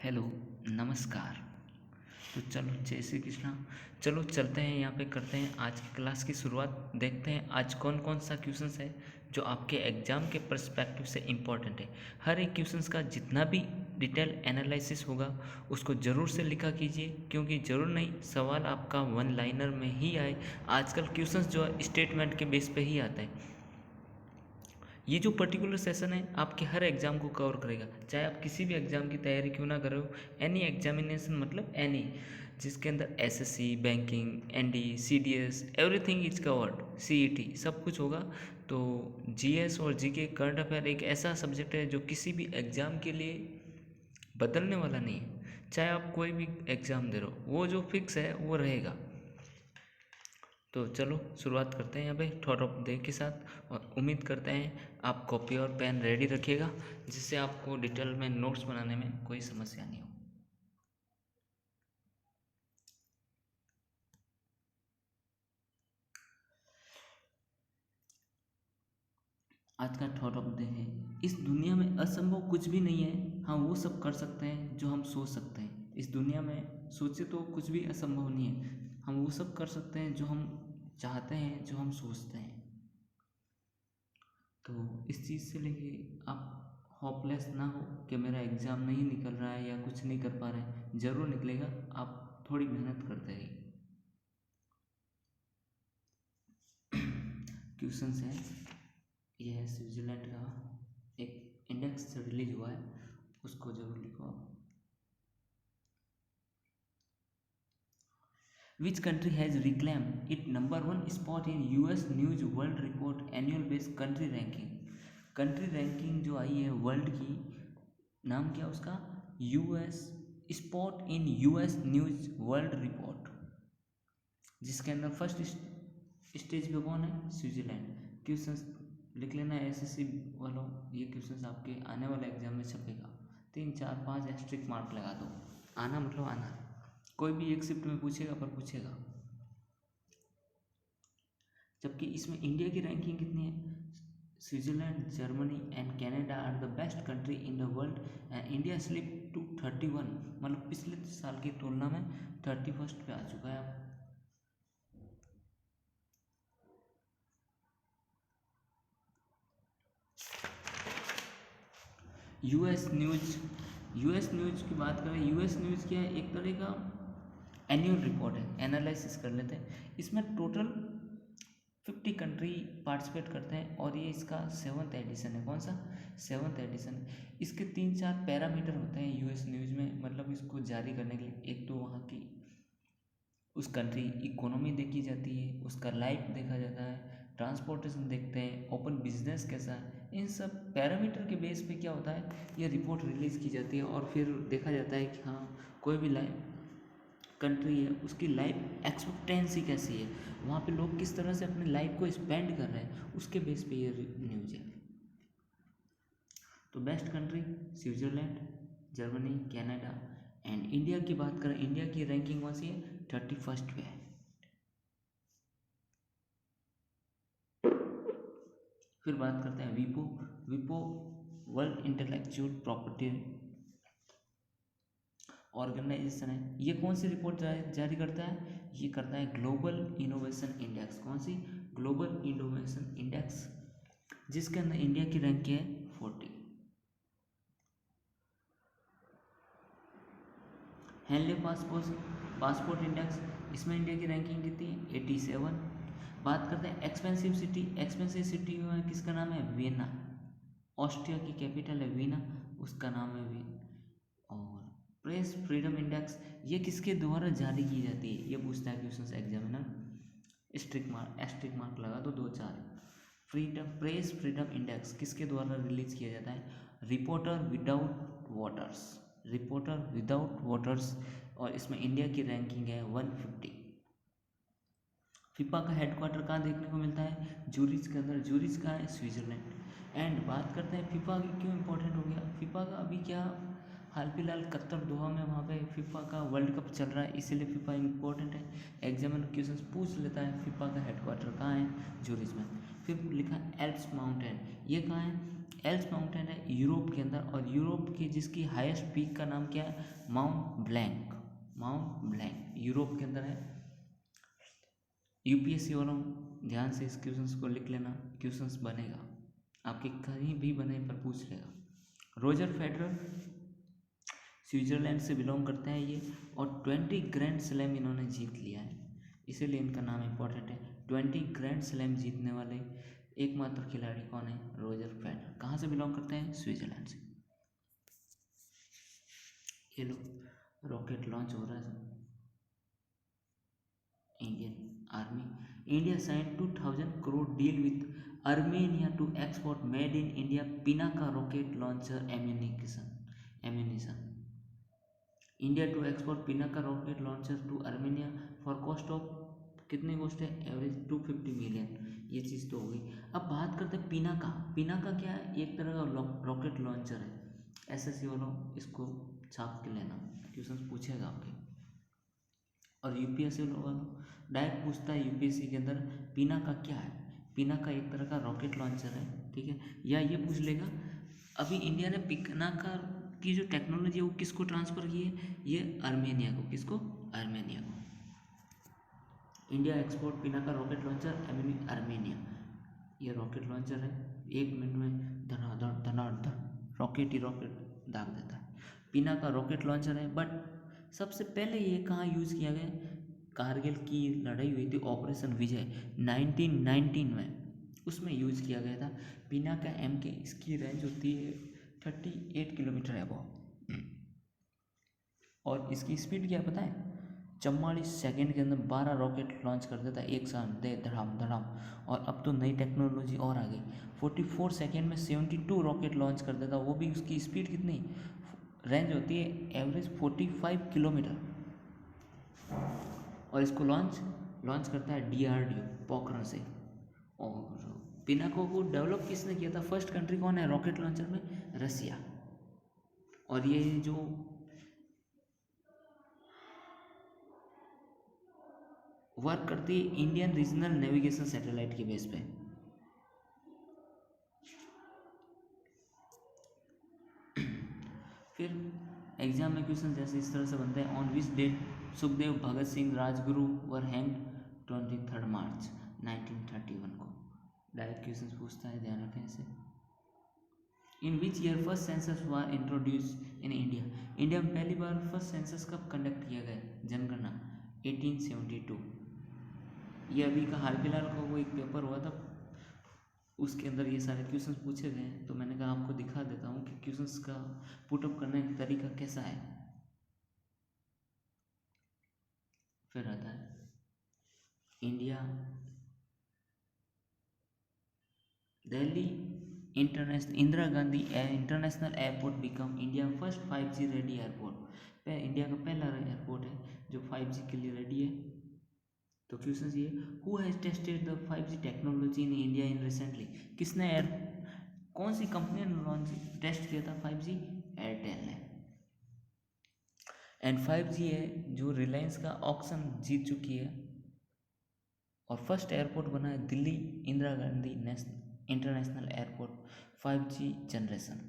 Hello, नमस्कार। तो चलो जय श्री कृष्णा। चलो चलते हैं, यहाँ पे करते हैं आज की क्लास की शुरुआत। देखते हैं आज कौन कौन सा क्वेश्चंस है जो आपके एग्ज़ाम के पर्सपेक्टिव से इम्पोर्टेंट है। हर एक क्वेश्चंस का जितना भी डिटेल एनालिसिस होगा उसको ज़रूर से लिखा कीजिए, क्योंकि ज़रूर नहीं सवाल आपका वन लाइनर में ही आए। आजकल क्वेश्चंस जो है स्टेटमेंट के बेस पे ही आता है। ये जो पर्टिकुलर सेशन है आपके हर एग्ज़ाम को कवर करेगा, चाहे आप किसी भी एग्ज़ाम की तैयारी क्यों ना कर रहे हो। एनी एग्जामिनेशन मतलब एनी, जिसके अंदर SSC, banking, ND, CDS, everything is covered, CET सब कुछ होगा। तो जीएस और जीके करंट अफेयर एक ऐसा सब्जेक्ट है जो किसी भी एग्ज़ाम के लिए बदलने वाला नहीं है। चाहे आप कोई भी एग्ज़ाम दे रहे हो, वो जो फिक्स है वो रहेगा। तो चलो शुरुआत करते हैं यहाँ पे थॉट ऑफ डे के साथ, और उम्मीद करते हैं आप कॉपी और पेन रेडी रखिएगा, जिससे आपको डिटेल में नोट्स बनाने में कोई समस्या नहीं हो। आज का थॉट ऑफ डे है, इस दुनिया में असंभव कुछ भी नहीं है, हम वो सब कर सकते हैं जो हम सोच सकते हैं। इस दुनिया में सोचे तो कुछ भी असंभव नहीं है, हम वो सब कर सकते हैं जो हम चाहते हैं, जो हम सोचते हैं। तो इस चीज़ से लेके आप होपलेस ना हो कि मेरा एग्ज़ाम नहीं निकल रहा है या कुछ नहीं कर पा रहे हैं। ज़रूर निकलेगा, आप थोड़ी मेहनत करते रहिए। क्वेश्चन है, ये है स्विट्ज़रलैंड का एक इंडेक्स रिलीज हुआ है, उसको ज़रूर लिखो आप। Which country has reclaimed its number one spot in US News World Report annual based country ranking? Country ranking जो आई है वर्ल्ड की, नाम क्या उसका? US spot in US news world report, जिसके अंदर फर्स्ट स्टेज पे कौन है? स्विट्जरलैंड। क्वेश्चंस लिख लेना एसएससी वालों, ये क्वेश्चंस आपके आने वाले एग्जाम में छपेगा। 3 4 5 एस्ट्रिक मार्क लगा दो। आना मतलब आना, कोई भी एक शिफ्ट में पूछेगा पर पूछेगा। जबकि इसमें इंडिया की रैंकिंग कितनी है? Switzerland, Germany and Canada are the best country in the world and India slip to 31, मतलब पिछले साल की तुलना में 31 पे आ चुका है अब। यूएस न्यूज़ की बात करें, यूएस न्यूज़ क्या है? एक तरह का एनुअल रिपोर्ट है, एनालिसिस कर लेते हैं। इसमें टोटल 50 कंट्री पार्टिसिपेट करते हैं, और ये इसका 7th एडिशन है। कौन सा? 7th एडिशन है। इसके 3 4 पैरामीटर होते हैं यूएस न्यूज़ में, मतलब इसको जारी करने के लिए। एक तो वहाँ की उस कंट्री इकोनॉमी देखी जाती है, उसका लाइफ देखा जाता है, ट्रांसपोर्टेशन देखते हैं, ओपन बिजनेस कैसा है। इन सब पैरामीटर के बेस पे क्या होता है, ये रिपोर्ट रिलीज़ की जाती है, और फिर देखा जाता है कि हाँ कोई भी लाइफ कंट्री है उसकी लाइफ एक्सपेक्टेंसी कैसी है, वहाँ पे लोग किस तरह से अपनी लाइफ को स्पेंड कर रहे हैं, उसके बेस पे ये न्यूज़ है। तो best country Switzerland, Germany, Canada and India की बात करें, इंडिया की रैंकिंग कौन सी है? 31 पे है। फिर बात करते हैं विपो। विपो वर्ल्ड इंटेलेक्चुअल प्रॉपर्टी ऑर्गेनाइजेशन है। ये कौन सी रिपोर्ट जारी करता है? ये करता है ग्लोबल इनोवेशन इंडेक्स। कौन सी? ग्लोबल इनोवेशन इंडेक्स, जिसके अंदर इंडिया की रैंक है 40। हेनले पासपोर्ट इंडेक्स, इसमें इंडिया की रैंकिंग कितनी है? 87। बात करते हैं एक्सपेंसिव सिटी। एक्सपेंसिव सिटी में किसका नाम है? वियना। ऑस्ट्रिया की कैपिटल है वियना, उसका नाम है वियना। और प्रेस फ्रीडम इंडेक्स, ये किसके द्वारा जारी की जाती है? ये पूछता है क्वेश्चन एग्जामिनर। एस्ट्रिक मार्क लगा दो 2 4। प्रेस फ्रीडम इंडेक्स किसके द्वारा रिलीज किया जाता है? रिपोर्टर विदाउट वोटर्स, और इसमें इंडिया की रैंकिंग है 150। फिफा का हेडक्वार्टर कहाँ देखने को मिलता है? जूरिच के अंदर। जूरिच कहाँ है? स्विट्जरलैंड। एंड बात करते हैं फीफा क्यों इंपॉर्टेंट हो गया। फीफा का अभी क्या हाल फिलहाल कतर दोहा में वहाँ पे फीफा का वर्ल्ड कप चल रहा है, इसीलिए फीफा इंपॉर्टेंट है। एग्जामिनर क्वेश्चन पूछ लेता है फीफा का हेडक्वार्टर कहाँ है? जूरिच में। फिर लिखा एल्प्स माउंटेन, ये कहाँ है? एल्स माउंटेन है यूरोप के अंदर, और यूरोप की जिसकी हाईएस्ट पीक का नाम क्या है, mount blank. Mount blank Europe के अंदर है। यूपीएससी वालों ध्यान से इस क्वेश्चंस को लिख लेना, क्वेश्चंस बनेगा आपके कहीं भी बने पर पूछ लेगा। रोजर फेडरर स्विट्जरलैंड से बिलोंग करते हैं ये, और 20 ग्रैंड स्लैम इन्होंने जीत लिया है, इसीलिए इनका नाम इम्पोर्टेंट है। 20 ग्रैंड स्लैम जीतने वाले एकमात्र खिलाड़ी कौन है, रोजर फेडरर। कहाँ से बिलोंग करते हैं, स्विट्जरलैंड से। ये लो रॉकेट लॉन्च हो रहा है। Indian army, India sign 2000 crore deal with Armenia to export made in India Pinaka rocket launcher ammunition. India to export Pinaka rocket launcher to Armenia for cost of कितने कॉस्ट है, एवरेज 250 मिलियन। ये चीज़ तो हो गई। अब बात करते हैं पिनाका। पिनाका क्या है, एक तरह का रॉकेट लॉन्चर है। एसएससी वालों इसको छाप के लेना, क्वेश्चन पूछेगा आपके। और यूपीएससी वालों डायरेक्ट पूछता है यूपीएससी के अंदर, पिनाका क्या है। पिनाका एक तरह का रॉकेट लॉन्चर है, ठीक है। या ये पूछ लेगा अभी इंडिया ने पिनाका की जो टेक्नोलॉजी है वो किसको ट्रांसफ़र की है, ये अर्मेनिया को। किसको, अर्मेनिया को। India export Pinaka rocket launcher Armenia. ये रॉकेट लॉन्चर है, 1 मिनट में धनाधड़ धनाधड़ रॉकेट ही रॉकेट दाग देता है। पिनाका रॉकेट लॉन्चर है, बट सबसे पहले ये कहाँ यूज़ किया गया, कारगिल की लड़ाई हुई थी ऑपरेशन विजय 1919 में, उसमें यूज़ किया गया था। पिनाका MK, इसकी रेंज होती है 38 किलोमीटर है वो, और इसकी स्पीड क्या पता है, 44 सेकेंड के अंदर 12 रॉकेट लॉन्च कर देता है एक साथ, दे धड़ाम धड़ाम। और अब तो नई टेक्नोलॉजी और आ गई, 44 सेकेंड में 72 रॉकेट लॉन्च कर देता, वो भी उसकी स्पीड कितनी, रेंज होती है एवरेज 45 किलोमीटर। और इसको लॉन्च करता है DRDO पोखरण से। और पिनाको को डेवलप किसने किया था, फर्स्ट कंट्री कौन है रॉकेट लॉन्चर में, रसिया। और ये जो वर्क करती है इंडियन रीजनल नेविगेशन सैटेलाइट के बेस पे। फिर एग्जाम में क्वेश्चन जैसे इस तरह से बनते हैं, on which date Sukhdev Bhagat Singh Rajguru were hanged 23 March 1931 को। डायरेक्ट क्वेश्चन पूछता है, ध्यान रखें इसे। In which year first census were introduced in India. India में पहली बार फर्स्ट सेंसस कब कंडक्ट किया गया, जनगणना 1872। ये अभी का हाल फिलहाल का वो एक पेपर हुआ था, उसके अंदर ये सारे क्वेश्चंस पूछे गए हैं, तो मैंने कहा आपको दिखा देता हूँ कि क्वेश्चंस का पुटअप करने का तरीका कैसा है। फिर आता है India Delhi international Indira Gandhi international airport become India first 5G ready airport. India का पहला एयरपोर्ट है जो 5G के लिए रेडी है। तो क्वेश्चन ये, who has tested the 5G technology in India in recently. किसने कौन सी कंपनी ने लॉन्च टेस्ट किया था 5G, एयरटेल ने। एंड 5G है जो रिलायंस का ऑक्शन जीत चुकी है। और फर्स्ट एयरपोर्ट बना है Delhi Indira Gandhi international airport 5G generation.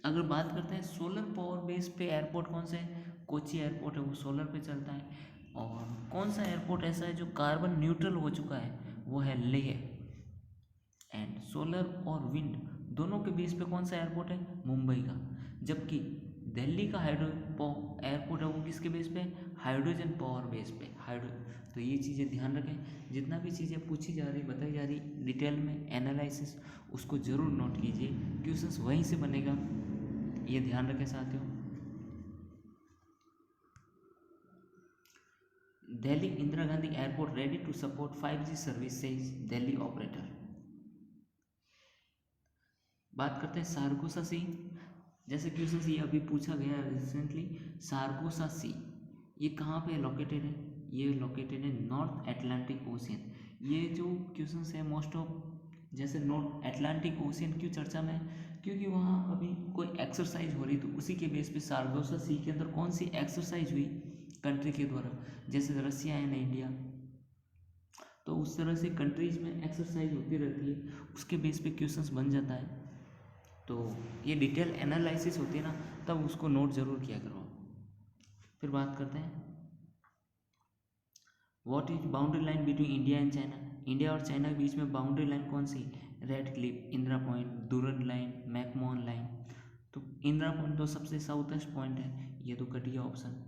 अगर बात करते हैं सोलर पावर बेस पे एयरपोर्ट कौन सा है, कोची एयरपोर्ट है, वो सोलर पे चलता है। और कौन सा एयरपोर्ट ऐसा है जो कार्बन न्यूट्रल हो चुका है, वो है लेह। एंड सोलर और विंड दोनों के बेस पे कौन सा एयरपोर्ट है, मुंबई का। जबकि दिल्ली का एयरपोर्ट है वो किसके बेस पे, हाइड्रोजन पावर बेस पे। तो ये चीज़ें ध्यान रखें, जितना भी चीज़ें पूछी जा रही बताई जा रही डिटेल में एनालिसिस, उसको ज़रूर नोट कीजिए, क्वेश्चंस वहीं से बनेगा, ये ध्यान रखें साथियों। Delhi Indira Gandhi airport ready to support 5G services, Delhi operator. बात करते हैं सारगोसा सी, जैसे क्वेश्चन ये अभी पूछा गया रिसेंटली, सारगोसा सी ये कहाँ पे लोकेटेड है, ये लोकेटेड है नॉर्थ अटलांटिक ओशियन। ये जो क्वेश्चन है मोस्ट ऑफ, जैसे नॉर्थ अटलांटिक ओशियन क्यों चर्चा में, क्योंकि वहाँ अभी कोई एक्सरसाइज हो रही, तो उसी के बेस पे सारगोसा सी के अंदर कौन सी एक्सरसाइज हुई कंट्री के द्वारा, जैसे रसिया एंड इंडिया, तो तो उस तरह से कंट्रीज़ में एक्सरसाइज होती रहती है, उसके बेस पे क्वेश्चंस बन जाता है। तो ये डिटेल एनालिसिस होती है ना, तब उसको नोट ज़रूर किया करो। फिर बात करते हैं what is boundary line between India and China. India और चाइना के बीच में बाउंड्री लाइन कौन सी? Red Cliff, Indira point, दुरन line, McMahon line. तो इंदिरा पॉइंट तो सबसे साउथेस्ट पॉइंट है, ये तो कटिया ऑप्शन,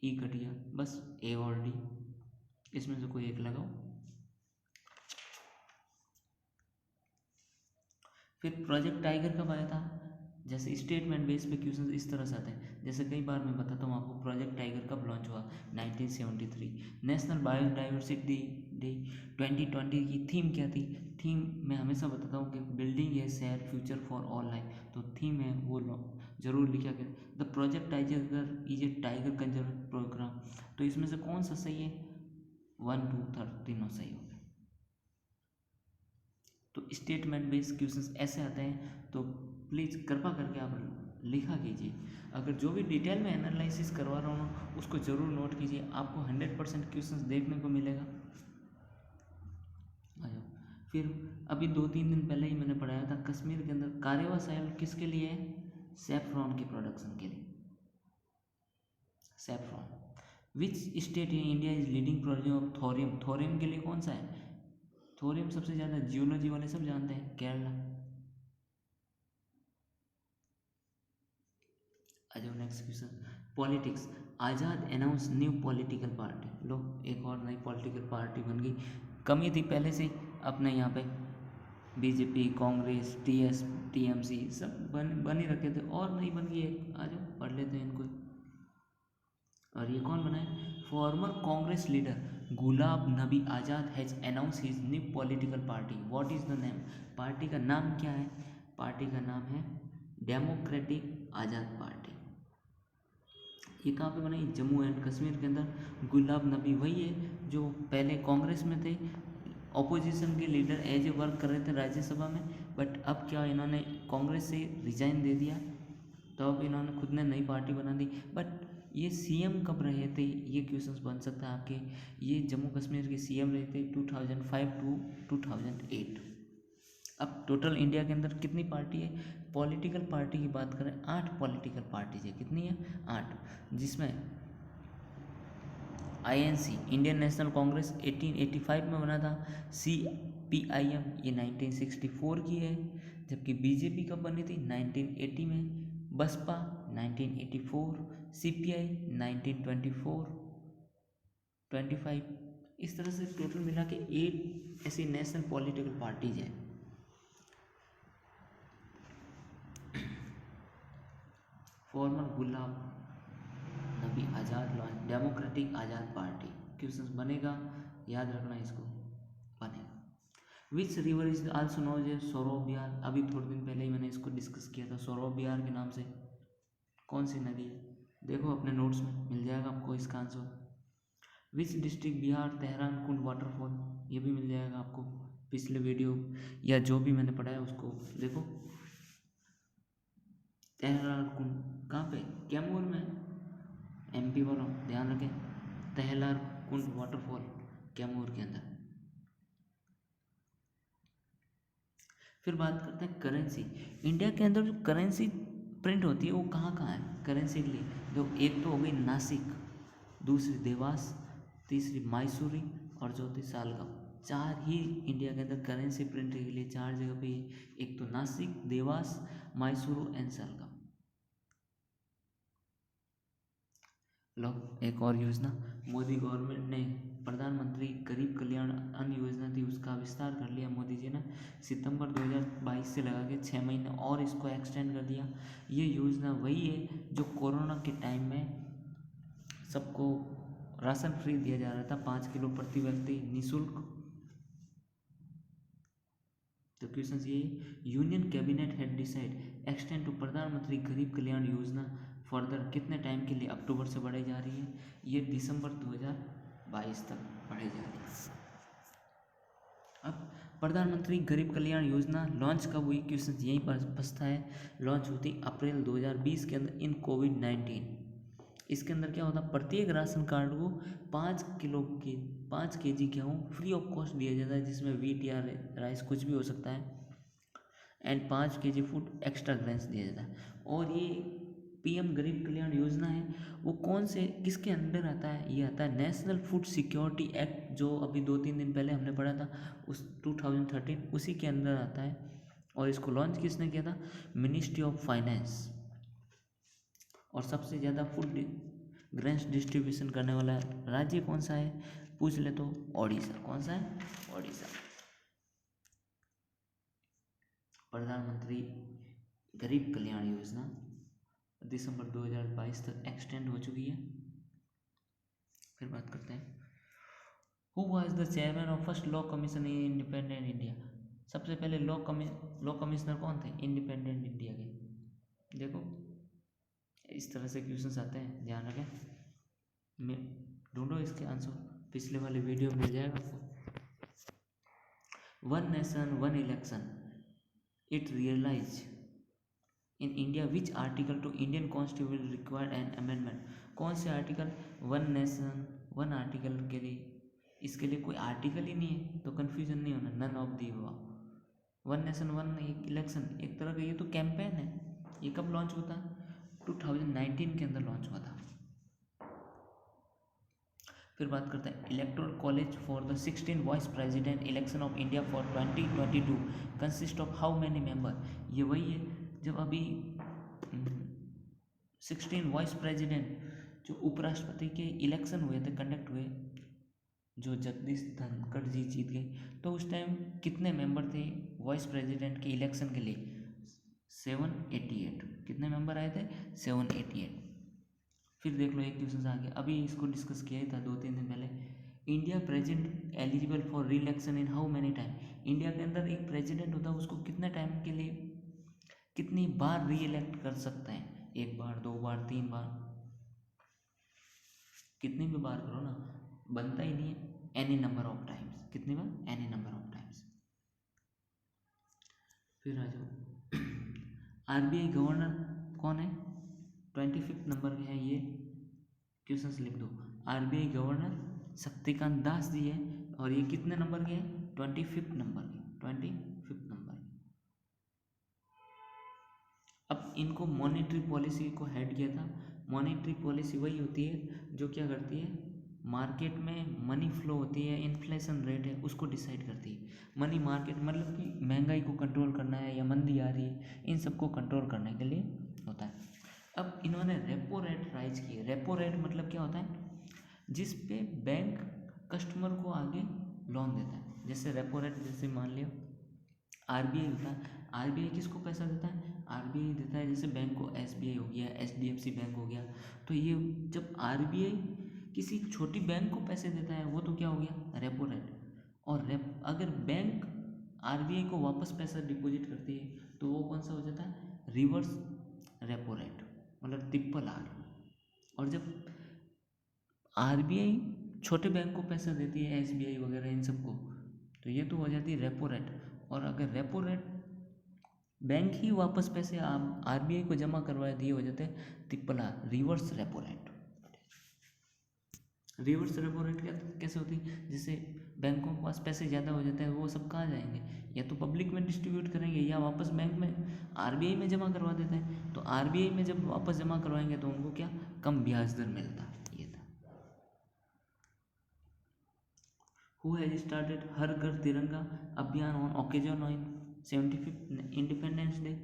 ई कटिया, बस ए और डी, इसमें से कोई एक लगाओ। फिर प्रोजेक्ट टाइगर कब आया था? जैसे स्टेटमेंट बेस पे क्वेश्चन इस तरह से आते हैं, जैसे कई बार मैं बताता हूँ आपको, प्रोजेक्ट टाइगर कब लॉन्च हुआ? 1973। नेशनल बायोडाइवर्सिटी डे 2020 की थीम क्या थी? थीम मैं हमेशा बताता हूँ कि building a share future for all life, तो थीम है वो जरूर लिखा गया। The project tiger is a tiger conservation program. तो इसमें से कौन सा सही है? 1, 2, 3 तीनों सही हो गए। तो स्टेटमेंट बेस्ड क्वेश्चंस ऐसे आते हैं, तो प्लीज़ कृपा करके आप लिखा कीजिए। अगर जो भी डिटेल में एनालिसिस करवा रहा हूँ उसको ज़रूर नोट कीजिए, आपको 100% क्वेश्चंस देखने को मिलेगा। फिर अभी 2-3 दिन पहले ही मैंने पढ़ाया था, कश्मीर के अंदर कारेवा साइल किसके लिए है? सेफ्रॉन के प्रोडक्शन के लिए, saffron. Which state in India is leading producer of thorium? Thorium के लिए कौन सा है? थोरियम सबसे ज़्यादा जियोलॉजी वाले सब जानते हैं, केरला। आ जाओ नेक्स्ट क्वेश्चन, पॉलिटिक्स। आज़ाद अनाउंस न्यू पॉलिटिकल पार्टी। लो एक और नई पॉलिटिकल पार्टी बन गई, कमी थी पहले से अपने यहाँ पे, बीजेपी, कांग्रेस, टीएमसी सब बन ही रखे थे, और नई बन गई है, आ जाओ पढ़ लेते हैं इनको। और ये कौन बना है? Farmer Congress leader Gulab Nabi Azad has announce his new political party. What is the name? Party का नाम क्या है? पार्टी का नाम है डेमोक्रेटिक आज़ाद पार्टी। ये कहाँ पे बनाई? जम्मू एंड कश्मीर के अंदर। गुलाब नबी वही है जो पहले कांग्रेस में थे, ऑपोजिशन के लीडर एज ए वर्क कर रहे थे राज्यसभा में, बट अब क्या इन्होंने कांग्रेस से रिजाइन दे दिया, तो अब इन्होंने खुद ने नई पार्टी बना दी। बट ये सीएम कब रहे थे, ये क्वेश्चंस बन सकता है आपके। ये जम्मू कश्मीर के सीएम रहे थे 2005 टू 2008। अब टोटल इंडिया के अंदर कितनी पार्टी है? पॉलिटिकल पार्टी की बात करें, 8 पॉलिटिकल पार्टीज है। कितनी है? 8, जिसमें आईएनसी इंडियन नेशनल कांग्रेस 1885 में बना था, सीपीआईएम ये 1964 की है, जबकि बीजेपी कब बनी थी? 1980 में, बसपा 1984, सीपीआई 1924, 25। इस तरह से टोटल मिला के 8 ऐसी नेशनल पॉलिटिकल पार्टीज है। फॉर्मर गुलाब Nabi Azad launch democratic Azad party. Question बनेगा, याद रखना इसको, बनेगा। Which river is also known as sorrow of Bihar. अभी थोड़े दिन पहले ही मैंने इसको डिस्कस किया था, सौरभ बिहार के नाम से कौन सी नदी है? देखो अपने नोट्स में मिल जाएगा आपको इसका answer. Which district Bihar Tehran Kund waterfall, ये भी मिल जाएगा आपको, पिछले वीडियो या जो भी मैंने पढ़ाया उसको देखो। तेहरान कुंड कहाँ पे? कैमूर में, एमपी वालों ध्यान रखें, तेहलार कुंड वाटरफॉल कैमूर के अंदर। फिर बात करते हैं करेंसी। इंडिया के अंदर जो करेंसी प्रिंट होती है वो कहाँ कहाँ है करेंसी के लिए? जो एक तो हो गई नासिक, दूसरी देवास, तीसरी मैसूरी और चौथी सालगांव। 4 ही इंडिया के अंदर करेंसी प्रिंट के लिए 4 जगह पे है, एक तो नासिक, देवास, मैसूरू एंड सालगांव। लो एक और योजना, मोदी गवर्नमेंट ने प्रधानमंत्री गरीब कल्याण अन्न योजना थी, उसका विस्तार कर लिया मोदी जी ने, सितंबर 2022 से लगा के 6 महीने और इसको एक्सटेंड कर दिया। ये योजना वही है जो कोरोना के टाइम में सबको राशन फ्री दिया जा रहा था, 5 किलो प्रति व्यक्ति निःशुल्क। तो क्वेश्चन ये, union cabinet had decide extend to Pradhan Mantri Garib Kalyan Yojana further कितने टाइम के लिए अक्टूबर से बढ़ाई जा रही है? ये दिसंबर 2022 तक बढ़ाई जा रही है। अब प्रधानमंत्री गरीब कल्याण योजना लॉन्च कब हुई? क्वेश्चन यहीं पर फंसता है। लॉन्च होती अप्रैल 2020 के अंदर इन कोविड-19। इसके अंदर क्या होता है, प्रत्येक राशन कार्ड को 5 kg गेहूँ फ्री ऑफ कॉस्ट दिया जाता है, जिसमें वीट या राइस कुछ भी हो सकता है, and 5 kg food extra grains दिया जाता है। और ये पीएम गरीब कल्याण योजना है, वो कौन से किसके अंडर आता है, ये आता है नेशनल फूड सिक्योरिटी एक्ट, जो अभी 2-3 दिन पहले हमने पढ़ा था, उस 2013 उसी के अंदर आता है। और इसको लॉन्च किसने किया था, मिनिस्ट्री ऑफ फाइनेंस। और सबसे ज़्यादा फूड ग्रेन्स डिस्ट्रीब्यूशन करने वाला राज्य कौन सा है, पूछ ले तो ओडिशा। कौन सा है, ओडिशा। प्रधानमंत्री गरीब कल्याण योजना दिसंबर 2022 तक एक्सटेंड हो चुकी है। फिर बात करते हैं, who was the chairman of first law commission in independent India. सबसे पहले लॉ कमिश्नर कौन थे इंडिपेंडेंट इंडिया के। देखो इस तरह से क्वेश्चंस आते हैं, ध्यान रखें। मैं ढूंढो इसके आंसर, पिछले वाले वीडियो में मिल जाएगा आपको। One nation one election it realize in India which article to Indian constitution required an amendment. कौन से आर्टिकल, वन नेशन वन आर्टिकल के लिए, इसके लिए कोई आर्टिकल ही नहीं है तो कन्फ्यूजन नहीं होना, नन ऑफ दी हुआ। वन नेशन वन इलेक्शन एक तरह का ये तो कैंपेन है। ये कब लॉन्च हुआ था, 2019 के अंदर लॉन्च हुआ था। फिर बात करते हैं, electoral college for the 16 vice president election of India for 2022 consist of how many member. ये वही है जब अभी 16 वाइस प्रेसिडेंट जो उपराष्ट्रपति के इलेक्शन हुए थे, कंडक्ट हुए, जो जगदीश धनखड़ जी जीत गए, तो उस टाइम कितने मेंबर थे वाइस प्रेसिडेंट के इलेक्शन के लिए, 788। कितने मेंबर आए थे, 788। फिर देख लो एक क्वेश्चन आ गया, अभी इसको डिस्कस किया ही था 2-3 दिन पहले। इंडिया प्रेसिडेंट एलिजिबल फॉर री election in how many time. India के अंदर एक प्रेसिडेंट होता है, उसको कितने टाइम के लिए, कितनी बार री इलेक्ट कर सकते हैं, 1 बार 2 बार 3 बार, कितनी भी बार करो ना, बनता ही नहीं है, एनी नंबर ऑफ टाइम्स। कितनी बार, एनी नंबर ऑफ टाइम्स। फिर आ जाओ, आरबीआई गवर्नर कौन है, 25 नंबर के हैं ये क्वेश्चंस लिख दो। आरबीआई गवर्नर शक्तिकांत दास जी है, और ये कितने नंबर के हैं, 25 नंबर के, 25 नंबर। अब इनको मॉनेटरी पॉलिसी को हेड किया था। मॉनेटरी पॉलिसी वही होती है जो क्या करती है, मार्केट में मनी फ्लो होती है, इन्फ्लेशन रेट है, उसको डिसाइड करती है। मनी मार्केट मतलब कि महंगाई को कंट्रोल करना है या मंदी आ रही है, इन सबको कंट्रोल करने के लिए होता है। अब इन्होंने रेपो रेट राइज की है। रेपो रेट मतलब क्या होता है, जिस पे बैंक कस्टमर को आगे लोन देता है। जैसे रेपो रेट, जैसे मान लियो आरबीआई होता है, आरबीआई किसको पैसा देता है, आरबीआई देता है जैसे बैंक को, एसबीआई हो गया, एचडीएफसी बैंक हो गया। तो ये जब आरबीआई किसी छोटी बैंक को पैसे देता है, वो तो क्या हो गया, रेपो रेट। और अगर बैंक आरबीआई को वापस पैसा डिपॉजिट करती है तो वो कौन सा हो जाता है, रिवर्स रेपो रेट, मतलब RRR। और जब आरबीआई छोटे बैंक को पैसा देती है, एसबीआई वगैरह इन सबको, तो ये तो हो जाती है रेपो रेट। और अगर रेपो रेट बैंक ही वापस पैसे आरबीआई को जमा करवाए दिए, हो जाते हैं RRR, reverse repo rate. Reverse repo rate कैसे होती है, जैसे बैंकों के पास पैसे ज़्यादा हो जाते हैं, वो सब कहाँ जाएंगे, या तो पब्लिक में डिस्ट्रीब्यूट करेंगे या वापस बैंक में आरबीआई में जमा करवा देते हैं। तो आरबीआई में जब वापस जमा करवाएंगे तो उनको क्या, कम ब्याज दर मिलता है। ये था। Who has started her Ghar Tiranga Abhiyan on occasion on 75th Independence Day.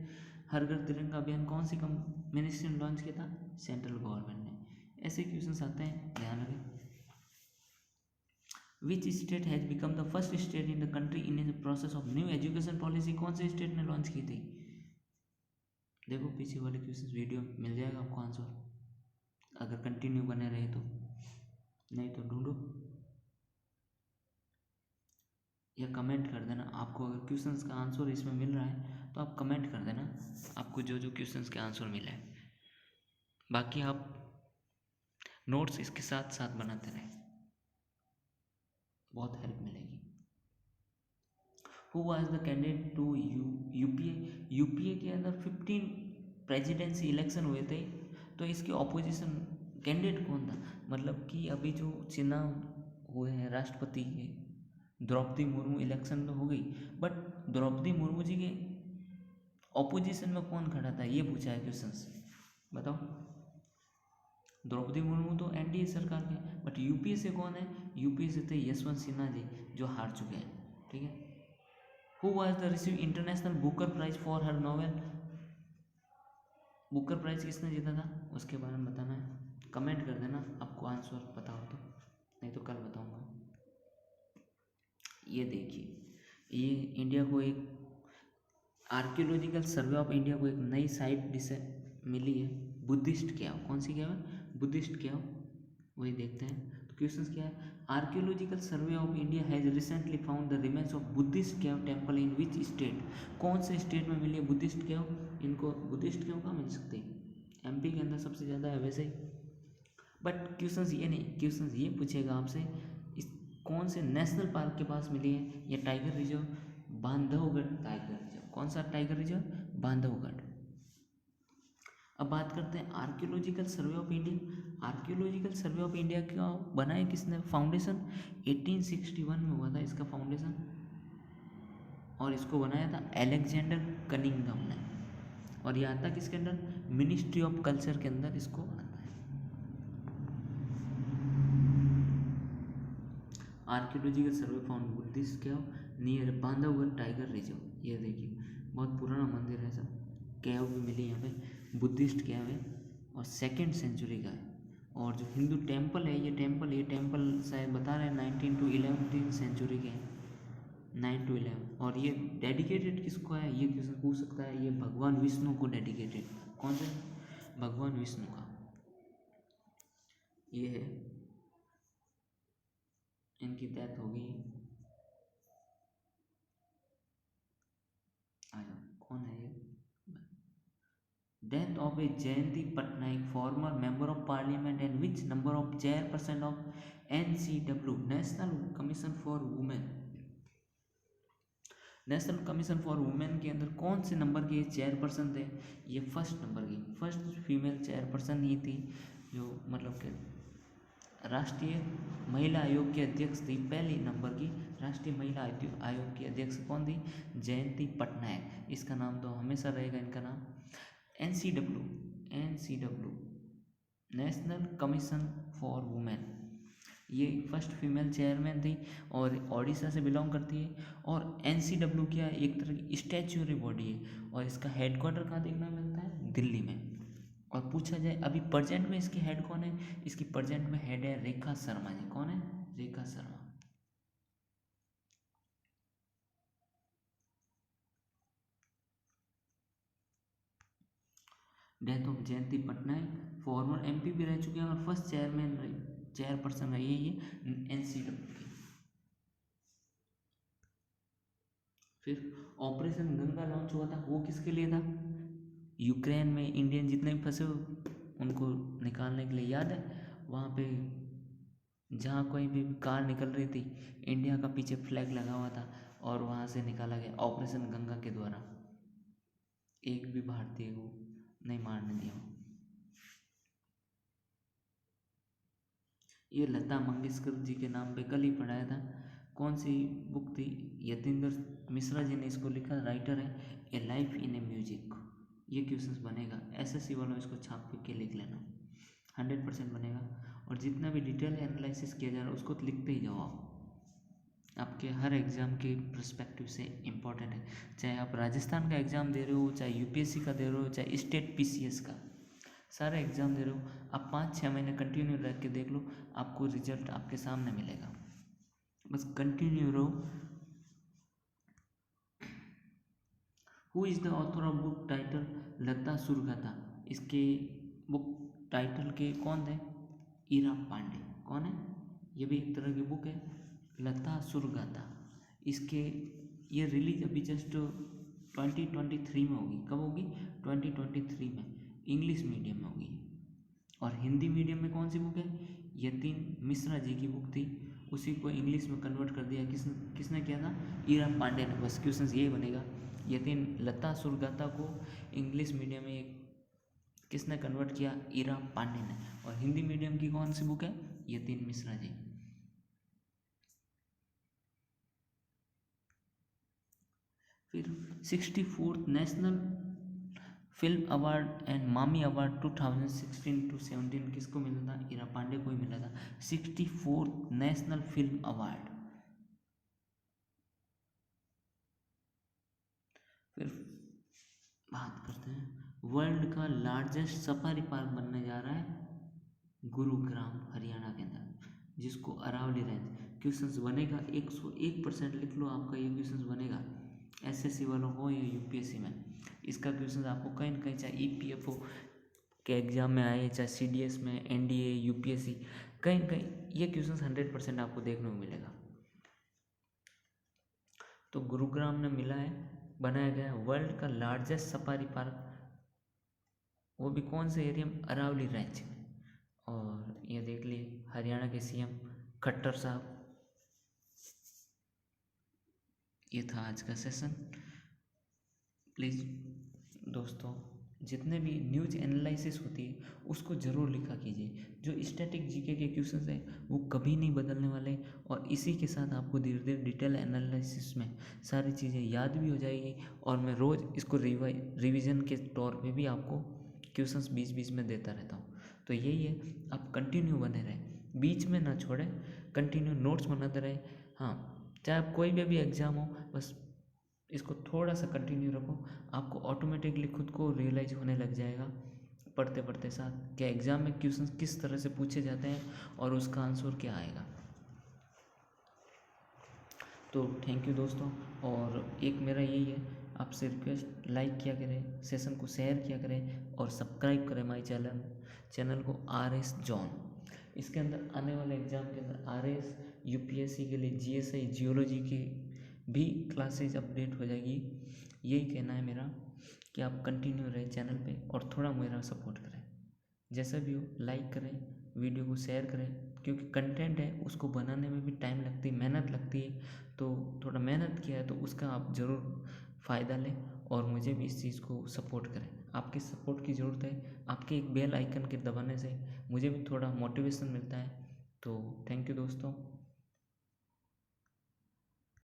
Har Ghar Tiranga अभियान कौन सी मिनिस्ट्री ने लॉन्च किया था, सेंट्रल गवर्नमेंट ने। ऐसे क्वेश्चन आते हैं, ध्यान रखें। Which state has become the first state in the country in the process of new education policy. कौन से स्टेट ने लॉन्च की थी, देखो पीछे वाले क्वेश्चन वीडियो मिल जाएगा आपको आंसर, अगर कंटिन्यू बने रहे तो, नहीं तो ढूंढो या कमेंट कर देना। आपको अगर क्वेश्चंस का आंसर इसमें मिल रहा है तो आप कमेंट कर देना, आपको जो जो क्वेश्चंस के आंसर मिला है। बाकी आप नोट्स इसके साथ साथ बनाते रहें, बहुत हेल्प मिलेगी। Who was the candidate to UPA. UPA के अंदर 15 प्रेसिडेंसी इलेक्शन हुए थे, तो इसके ऑपोजिशन कैंडिडेट कौन था, मतलब कि अभी जो चुनाव हुए हैं राष्ट्रपति के, द्रौपदी मुर्मू इलेक्शन तो हो गई, बट द्रौपदी मुर्मू जी के ऑपोजिशन में कौन खड़ा था, ये पूछा है क्वेश्चंस, बताओ। द्रौपदी मुर्मू तो एनडीए सरकार के, बट यूपीए से कौन है, यूपीए से थे यशवंत सिन्हा जी, जो हार चुके हैं, ठीक है। Who was the receive international Booker prize for her novel, Booker prize किसने जीता था, उसके बारे में बताना है, कमेंट कर देना आपको आंसर पता हो तो, नहीं तो कल बताऊंगा। ये देखिए, ये इंडिया को एक आर्कियोलॉजिकल सर्वे ऑफ इंडिया को एक नई साइट डिसे मिली है, बुद्धिस्ट केव, कौन सी केव है, बुद्धिस्ट केव, वही देखते हैं। तो क्वेश्चन क्या है, archaeological survey of India has recently found the remains of Buddhist cave temple in which state, कौन से स्टेट में मिली है बुद्धिस्ट केव, इनको बुद्धिस्ट केव कहाँ मिल सकती है, एमपी के अंदर सबसे ज़्यादा है वैसे ही। बट क्वेश्चन ये नहीं, क्वेश्चन ये पूछेगा आपसे, इस कौन से नेशनल पार्क के पास मिली है, ये tiger reserve, Bandhavgarh tiger reserve, कौन सा टाइगर रिजर्व, बांधवगढ़। अब बात करते हैं archaeological survey of India, archaeological survey of India का बनाया किसने, फाउंडेशन 1861 में हुआ था इसका फाउंडेशन, और इसको बनाया था अलेक्जेंडर कनिंघम ने, और ये आता किसके अंदर, मिनिस्ट्री ऑफ कल्चर के अंदर इसको आता है। आर्कियोलॉजिकल सर्वे फाउंड बुद्धिस्ट केव नियर बांधवगढ़ टाइगर रिजर्व, ये देखिए बहुत पुराना मंदिर है सब, केव भी मिली यहाँ पे, बुद्धिस्ट केव है और 2nd सेंचुरी का है। और जो हिंदू टेम्पल है, ये टेम्पल शायद बता रहे हैं 19 to 11th सेंचुरी के हैं, 9 to 11। और ये डेडिकेटेड किसको है, ये किसी पूछ सकता है, ये भगवान विष्णु को डेडिकेटेड, कौन से, भगवान विष्णु का ये है, इनकी डेथ हो गई, आया कौन है ये, death of A Jayanti Patnaik farmer member of parliament and which number of chairperson of NCW, national commission for women, national commission for women के अंदर कौन से नंबर के चेयरपर्सन थे, ये फर्स्ट नंबर की, फर्स्ट फीमेल चेयरपर्सन ही थी, जो मतलब कि राष्ट्रीय महिला आयोग के अध्यक्ष थी, पहली नंबर की राष्ट्रीय महिला आयोग की अध्यक्ष कौन थी, जयंती पटनायक, इसका नाम तो हमेशा रहेगा इनका नाम। NCW national commission for women, ये फर्स्ट फीमेल चेयरमैन थी और ओडिशा से बिलोंग करती है। और NCW क्या है, एक तरह की स्टैच्यूरी बॉडी है और इसका हेडक्वार्टर कहाँ देखने मिलता है, दिल्ली में। और पूछा जाए अभी प्रेजेंट में इसकी हेड कौन है, इसकी प्रेजेंट में हेड है रेखा शर्मा जी, कौन है, Rekha Sharma. Death of Jayanti Patnaik, former MP भी रह चुके हैं और फर्स्ट चेयरपर्सन रही है ये NCW की। फिर ऑपरेशन गंगा लॉन्च हुआ था, वो किसके लिए था, यूक्रेन में इंडियन जितने भी फंसे उनको निकालने के लिए, याद है वहाँ पे जहाँ कोई भी कार निकल रही थी, इंडिया का पीछे फ्लैग लगा हुआ था और वहाँ से निकाला गया ऑपरेशन गंगा के द्वारा, एक भी भारतीय को नहीं मारने दिया। ये लता मंगेशकर जी के नाम पे कल ही पढ़ाया था, कौन सी बुक थी, यतीन्द्र मिश्रा जी ने इसको लिखा, राइटर है, ए लाइफ इन ए म्यूजिक। ये क्वेश्चंस बनेगा, SSC वालों इसको छाप के लिख लेना, 100% बनेगा। और जितना भी डिटेल एनालिसिस किया जा रहा है उसको तो लिखते ही जाओ आप, आपके हर एग्ज़ाम के पर्सपेक्टिव से इम्पॉर्टेंट है, चाहे आप राजस्थान का एग्ज़ाम दे रहे हो, चाहे UPSC का दे रहे हो, चाहे स्टेट PCS का, सारे एग्ज़ाम दे रहे हो, आप 5-6 महीने कंटिन्यू रह के देख लो, आपको रिजल्ट आपके सामने मिलेगा, बस कंटिन्यू रहो। Who is the author of book title Lata Surgatha, इसके बुक टाइटल के कौन थे, ईरा पांडे, कौन है, ये भी एक तरह की बुक है, लता सुरगाथा। इसके ये रिलीज अभी जस्ट 2023 में होगी, कब होगी, 2023 में, इंग्लिश मीडियम में होगी। और हिंदी मीडियम में कौन सी बुक है, यतीन मिश्रा जी की बुक थी, उसी को इंग्लिश में कन्वर्ट कर दिया, किसने किया था, ईरा पांडे ने। बस क्वेश्चन यही बनेगा, यतीन लता सुरगाथा को इंग्लिश मीडियम में किसने कन्वर्ट किया? ईरा पांडे ने। और हिंदी मीडियम की कौन सी बुक है? यतीन मिश्रा जी। फिर 64th national film award and मामी अवार्ड 2016 to 17 किसको मिला था? ईरा पांडे को ही मिला था। 64th national film award. फिर बात करते हैं, वर्ल्ड का लार्जेस्ट सफारी पार्क बनने जा रहा है गुरुग्राम हरियाणा के अंदर, जिसको अरावली रेंज। क्वेश्चंस बनेगा 101% लिख लो, आपका ये क्वेश्चंस बनेगा एसएससी वालों हो या यूपीएससी में। इसका क्वेश्चन आपको कहीं ना कहीं, चाहे ईपीएफओ के एग्जाम में आए, चाहे सीडीएस में, एनडीए, यूपीएससी, कहीं ना कहीं ये क्वेश्चन 100% आपको देखने को मिलेगा। तो गुरुग्राम में मिला है, बनाया गया है वर्ल्ड का लार्जेस्ट सफारी पार्क, वो भी कौन से एरिया में? अरावली रेंज में। और ये देख लिए हरियाणा के सीएम खट्टर साहब। ये था आज का सेशन। प्लीज़ दोस्तों, जितने भी न्यूज एनालिसिस होती है उसको ज़रूर लिखा कीजिए। जो स्टैटिक जीके के क्वेश्चंस हैं वो कभी नहीं बदलने वाले, और इसी के साथ आपको धीरे धीरे डिटेल एनालिसिस में सारी चीज़ें याद भी हो जाएगी। और मैं रोज़ इसको रिवीजन के तौर पे भी आपको क्वेश्चंस बीच बीच में देता रहता हूँ। तो यही है, आप कंटिन्यू बने रहें, बीच में ना छोड़ें, कंटिन्यू नोट्स बनाते रहें। हाँ, चाहे आप कोई भी एग्ज़ाम हो, बस इसको थोड़ा सा कंटिन्यू रखो, आपको ऑटोमेटिकली खुद को रियलाइज होने लग जाएगा पढ़ते पढ़ते साथ कि एग्ज़ाम में क्वेश्चन किस तरह से पूछे जाते हैं और उसका आंसर क्या आएगा। तो थैंक यू दोस्तों, और एक मेरा यही है आपसे रिक्वेस्ट, लाइक किया करें, सेशन को शेयर किया करें और सब्सक्राइब करें माई चैनल को RS जॉन। इसके अंदर आने वाले एग्ज़ाम के अंदर RS यूपीएससी के लिए जीएसआई जियोलॉजी की भी क्लासेज अपडेट हो जाएगी। यही कहना है मेरा कि आप कंटिन्यू रहे चैनल पे और थोड़ा मेरा सपोर्ट करें। जैसा भी हो, लाइक करें, वीडियो को शेयर करें, क्योंकि कंटेंट है उसको बनाने में भी टाइम लगती है, मेहनत लगती है। तो थोड़ा मेहनत किया है तो उसका आप ज़रूर फ़ायदा लें और मुझे भी इस चीज़ को सपोर्ट करें। आपकी सपोर्ट की ज़रूरत है, आपके एक बेल आइकन के दबाने से मुझे भी थोड़ा मोटिवेशन मिलता है। तो थैंक यू दोस्तों।